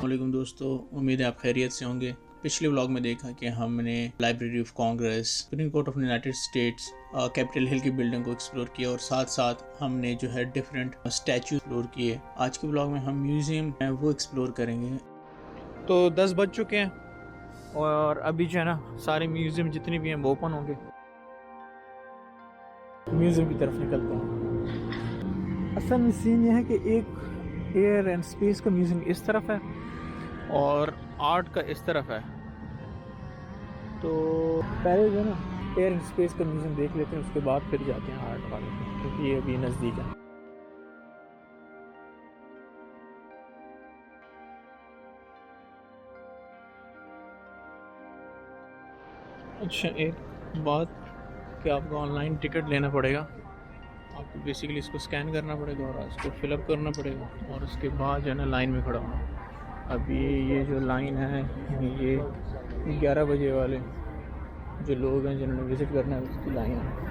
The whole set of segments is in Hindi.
वालेकुम दोस्तों, उम्मीद है आप खैरियत से होंगे। पिछले व्लॉग में देखा कि हमने library of Congress, supreme court of United states, Capitol Hill की बिल्डिंग को एक्सप्लोर किया और साथ साथ हमने जो है डिफरेंट स्टैचू एक्सप्लोर किए। आज के व्लॉग में हम म्यूजियम है वो एक्सप्लोर करेंगे। तो 10 बज चुके हैं और अभी जो है ना सारे म्यूजियम जितने भी हैं वो ओपन होंगे। म्यूजियम की तरफ निकलते हैं। असल में सीन यह है कि एक एयर एंड स्पेस का म्यूजियम इस तरफ है और आर्ट का इस तरफ है। तो पहले जो है ना एयर एंड स्पेस का म्यूजियम देख लेते हैं, उसके बाद फिर जाते हैं आर्ट वाले पे, क्योंकि ये अभी नज़दीक है। अच्छा, एक बात कि आपको ऑनलाइन टिकट लेना पड़ेगा। आपको बेसिकली इसको स्कैन करना पड़ेगा और इसको फिलअप करना पड़ेगा और उसके बाद जो है ना लाइन में खड़ा होना। अभी ये जो लाइन है ये 11 बजे वाले जो लोग हैं जिन्होंने विज़िट करना है उसकी लाइन है।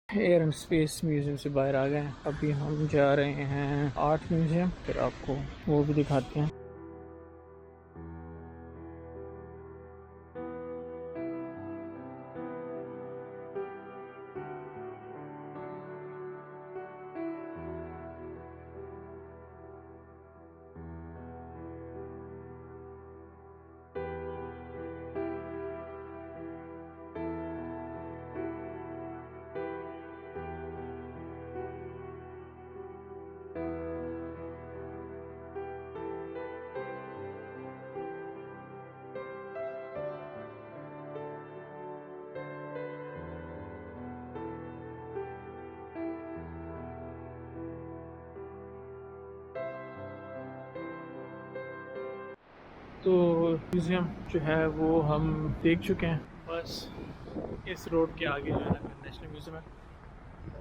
एयर एंड स्पेस म्यूजियम से बाहर आ गए हैं। अभी हम जा रहे हैं आर्ट म्यूजियम, फिर आपको वो भी दिखाते हैं। तो म्यूज़ियम जो है वो हम देख चुके हैं। बस इस रोड के आगे जो है ना नेशनल म्यूज़ियम है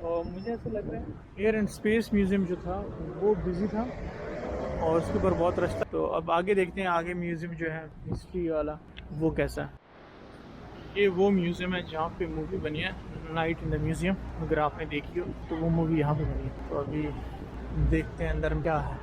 और मुझे ऐसा लग रहा है एयर एंड स्पेस म्यूज़ियम जो था वो बिज़ी था और उसके ऊपर बहुत रश था। तो अब आगे देखते हैं आगे म्यूज़ियम जो है हिस्ट्री वाला वो कैसा है। ये वो म्यूज़ियम है जहाँ पे मूवी बनी है नाइट इन द म्यूज़ियम, अगर आपने देखी हो तो वो मूवी यहाँ पे बनी है। तो अभी देखते हैं अंदर में क्या है।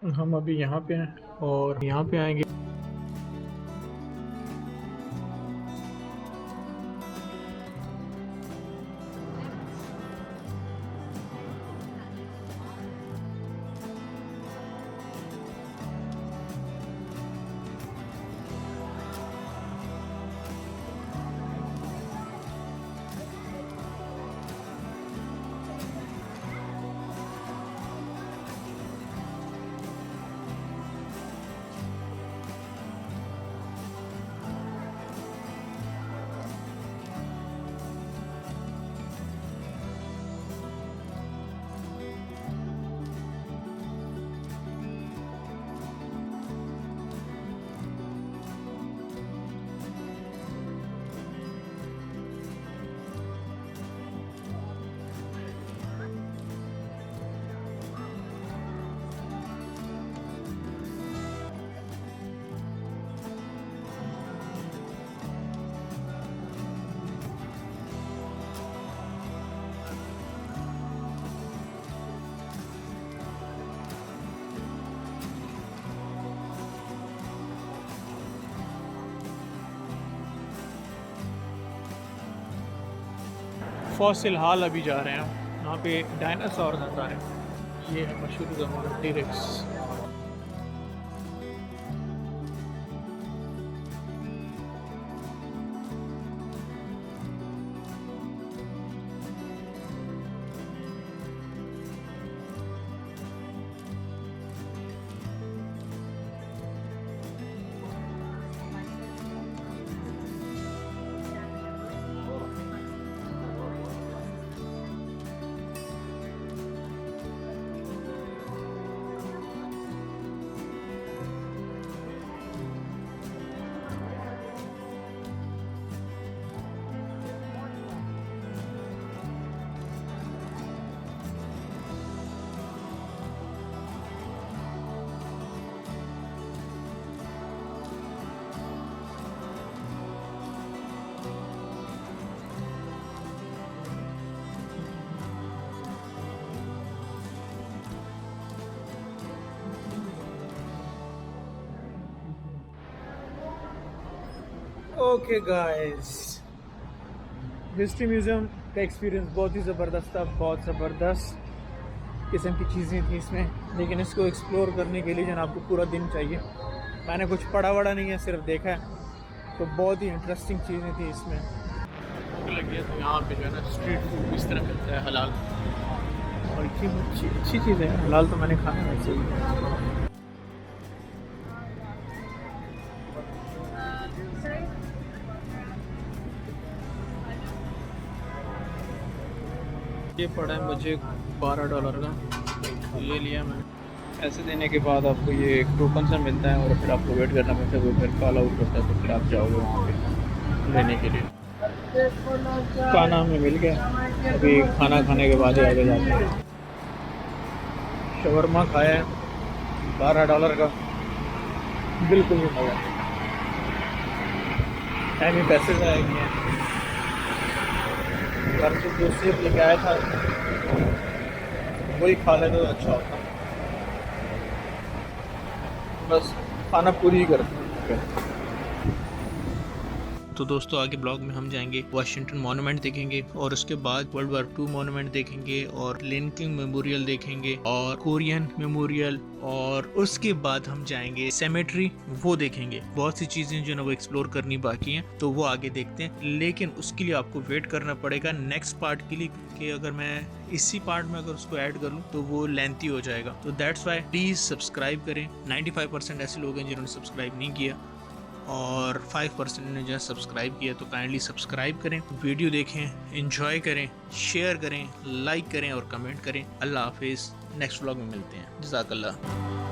हम अभी यहाँ पे हैं और यहाँ पे आएंगे। फॉसिल हॉल अभी जा रहे हैं हम, यहाँ पे डायनासोर नजर आ रहे हैं। ये है मशहूर ज़माना T-rex. Okay guys, history museum का एक्सपीरियंस बहुत ही ज़बरदस्त था, बहुत ज़बरदस्त किस्म की चीज़ें थी इसमें। लेकिन इसको एक्सप्लोर करने के लिए जो है आपको पूरा दिन चाहिए। मैंने कुछ पढ़ा वड़ा नहीं है, सिर्फ देखा है, तो बहुत ही इंटरेस्टिंग चीज़ें थी इसमें। भूख लग गया तो यहाँ पे जो है ना स्ट्रीट फूड इस तरह मिलता है, हलाल, और इतनी अच्छी चीज़ है। हलाल तो मैंने खाना है वैसे ही। ये पड़ा है मुझे $12 का, ले लिया मैंने। पैसे देने के बाद आपको ये एक टोकन सा मिलता है और फिर आपको वेट करना पड़ता है, वो फिर कॉल आउट होता है, तो फिर आप जाओगे वहाँ पे लेने के लिए। खाना हमें मिल गया, अभी खाना खाने के बाद ही आगे जाते हैं। शवरमा खाया है $12 का, बिल्कुल भी मज़ा नहीं, पैसे जाएंगे। घर से जो सेब लेके आया था वही खा लेते तो अच्छा होता, बस खाना पूरी ही करते हैं। तो दोस्तों आगे ब्लॉग में हम जाएंगे वाशिंगटन मॉन्यूमेंट देखेंगे, और उसके बाद वर्ल्ड वार 2 मॉन्यूमेंट देखेंगे, और लिंकिंग मेमोरियल देखेंगे, और कोरियन मेमोरियल, और उसके बाद हम जाएंगे सेमेट्री, वो देखेंगे। बहुत सी चीजें जो है ना वो एक्सप्लोर करनी बाकी हैं, तो वो आगे देखते हैं। लेकिन उसके लिए आपको वेट करना पड़ेगा नेक्स्ट पार्ट के लिए, क्योंकि अगर मैं इसी पार्ट में अगर उसको ऐड कर लूँ तो वो लेंथी हो जाएगा। तो दैट्स वाई प्लीज सब्सक्राइब करें। 95% ऐसे लोग हैं जिन्होंने सब्सक्राइब नहीं किया, और 5% ने जो है सब्सक्राइब किया, तो काइंडली सब्सक्राइब करें, वीडियो देखें, एंजॉय करें, शेयर करें, लाइक करें और कमेंट करें। अल्लाह हाफिज़, नेक्स्ट व्लॉग में मिलते हैं। जज़ाकल्लाह।